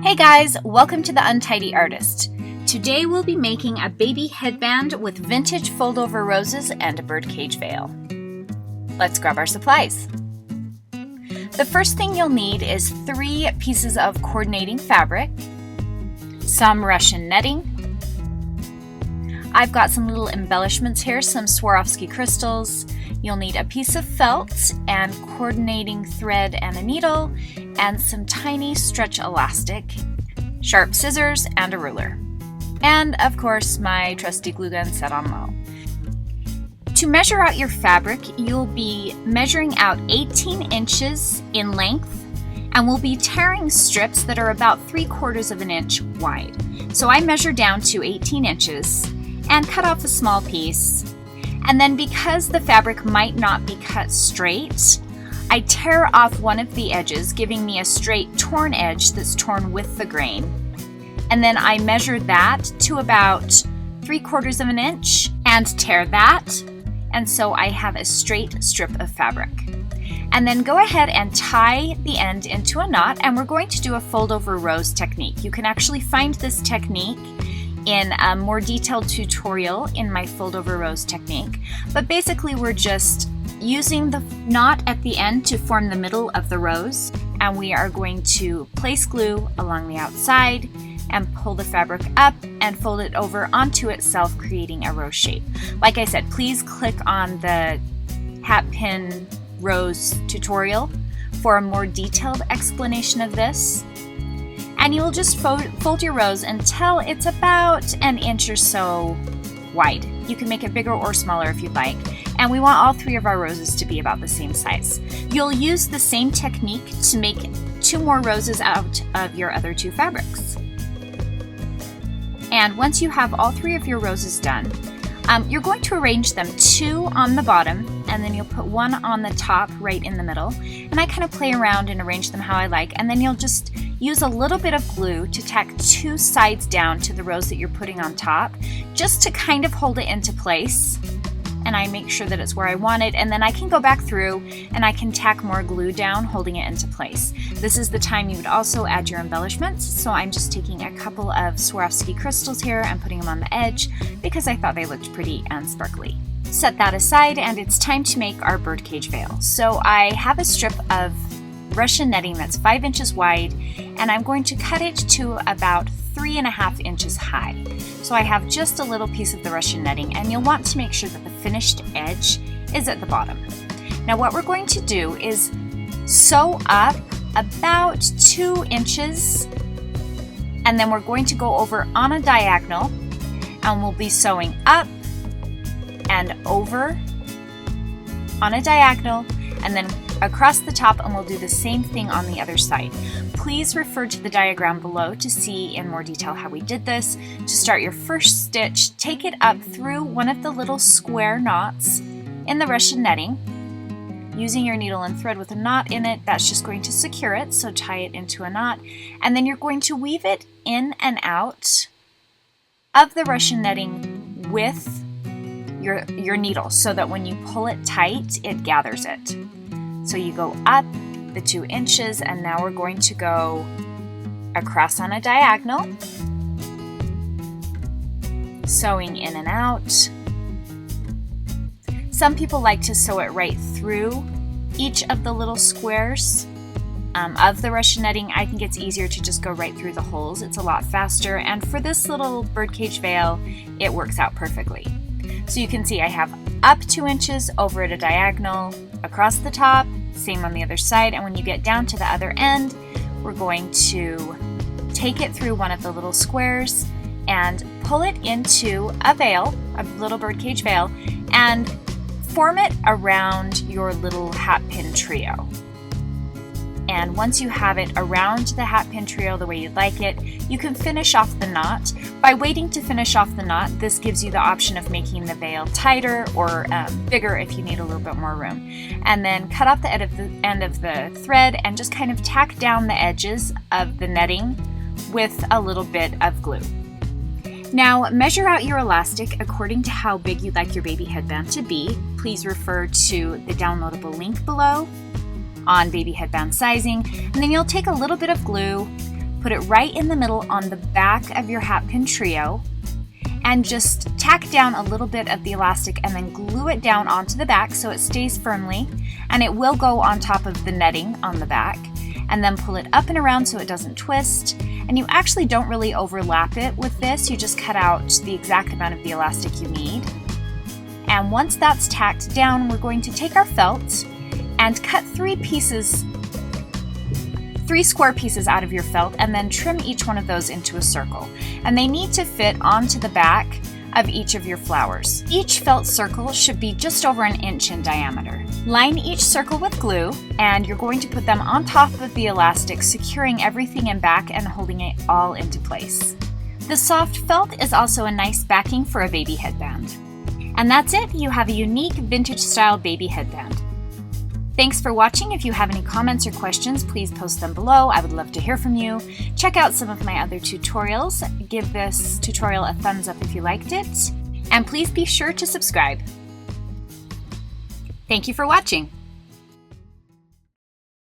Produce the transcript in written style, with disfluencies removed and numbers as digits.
Hey guys, welcome to The Untidy Artist. Today we'll be making a baby headband with vintage fold-over roses and a birdcage veil. Let's grab our supplies. The first thing you'll need is 3 pieces of coordinating fabric, some Russian netting. I've got some little embellishments here, some Swarovski crystals. You'll need a piece of felt and coordinating thread and a needle, and some tiny stretch elastic, sharp scissors, and a ruler. And of course, my trusty glue gun set on low. To measure out your fabric, you'll be measuring out 18 inches in length, and we'll be tearing strips that are about 3/4 of an inch wide. So I measured down to 18 inches and cut off a small piece. And then because the fabric might not be cut straight, I tear off one of the edges, giving me a straight torn edge that's torn with the grain. And then I measure that to about 3/4 of an inch and tear that. And so I have a straight strip of fabric. And then go ahead and tie the end into a knot, and we're going to do a fold over rose technique. You can actually find this technique in a more detailed tutorial in my fold over rose technique. But basically we're just using the knot at the end to form the middle of the rose, and we are going to place glue along the outside and pull the fabric up and fold it over onto itself, creating a rose shape. Like I said, please click on the hat pin rose tutorial for a more detailed explanation of this. And you will just fold your rose until it's about an inch or so wide. You can make it bigger or smaller if you'd like. And we want all 3 of our roses to be about the same size. You'll use the same technique to make 2 more roses out of your other 2 fabrics. And once you have all 3 of your roses done, you're going to arrange them 2 on the bottom, and then you'll put 1 on the top right in the middle. And I kind of play around and arrange them how I like, and then you'll just use a little bit of glue to tack 2 sides down to the rose that you're putting on top, just to kind of hold it into place. And I make sure that it's where I want it, and then I can go back through and I can tack more glue down, holding it into place. This is the time you would also add your embellishments, so I'm just taking a couple of Swarovski crystals here and putting them on the edge because I thought they looked pretty and sparkly. Set that aside, and it's time to make our birdcage veil. So I have a strip of Russian netting that's 5 inches wide, and I'm going to cut it to about 3.5 inches high. So I have just a little piece of the Russian netting, and you'll want to make sure that the finished edge is at the bottom. Now what we're going to do is sew up about 2 inches, and then we're going to go over on a diagonal, and we'll be sewing up and over on a diagonal, and then across the top, and we'll do the same thing on the other side. Please refer to the diagram below to see in more detail how we did this. To start your first stitch, take it up through one of the little square knots in the Russian netting. Using your needle and thread with a knot in it, that's just going to secure it, so tie it into a knot. And then you're going to weave it in and out of the Russian netting with your needle, so that when you pull it tight, it gathers it. So you go up the 2 inches, and now we're going to go across on a diagonal, sewing in and out. Some people like to sew it right through each of the little squares of the Russian netting. I think it's easier to just go right through the holes. It's a lot faster, and for this little birdcage veil, it works out perfectly. So you can see I have up 2 inches, over at a diagonal, across the top, same on the other side, and when you get down to the other end, we're going to take it through one of the little squares and pull it into a veil, a little birdcage veil, and form it around your little hat pin trio. And once you have it around the hat pin trio the way you'd like it, you can finish off the knot. By waiting to finish off the knot, this gives you the option of making the veil tighter or bigger if you need a little bit more room. And then cut off the end of the thread and just kind of tack down the edges of the netting with a little bit of glue. Now measure out your elastic according to how big you'd like your baby headband to be. Please refer to the downloadable link below on baby headband sizing, and then you'll take a little bit of glue, put it right in the middle on the back of your hat pin trio, and just tack down a little bit of the elastic and then glue it down onto the back so it stays firmly, and it will go on top of the netting on the back. And then pull it up and around so it doesn't twist. And you actually don't really overlap it with this, you just cut out the exact amount of the elastic you need. And once that's tacked down, we're going to take our felt and cut 3 square pieces out of your felt, and then trim each one of those into a circle. And they need to fit onto the back of each of your flowers. Each felt circle should be just over 1 inch in diameter. Line each circle with glue, and you're going to put them on top of the elastic, securing everything in back and holding it all into place. The soft felt is also a nice backing for a baby headband. And that's it, you have a unique vintage style baby headband. Thanks for watching. If you have any comments or questions, please post them below. I would love to hear from you. Check out some of my other tutorials. Give this tutorial a thumbs up if you liked it. And please be sure to subscribe. Thank you for watching.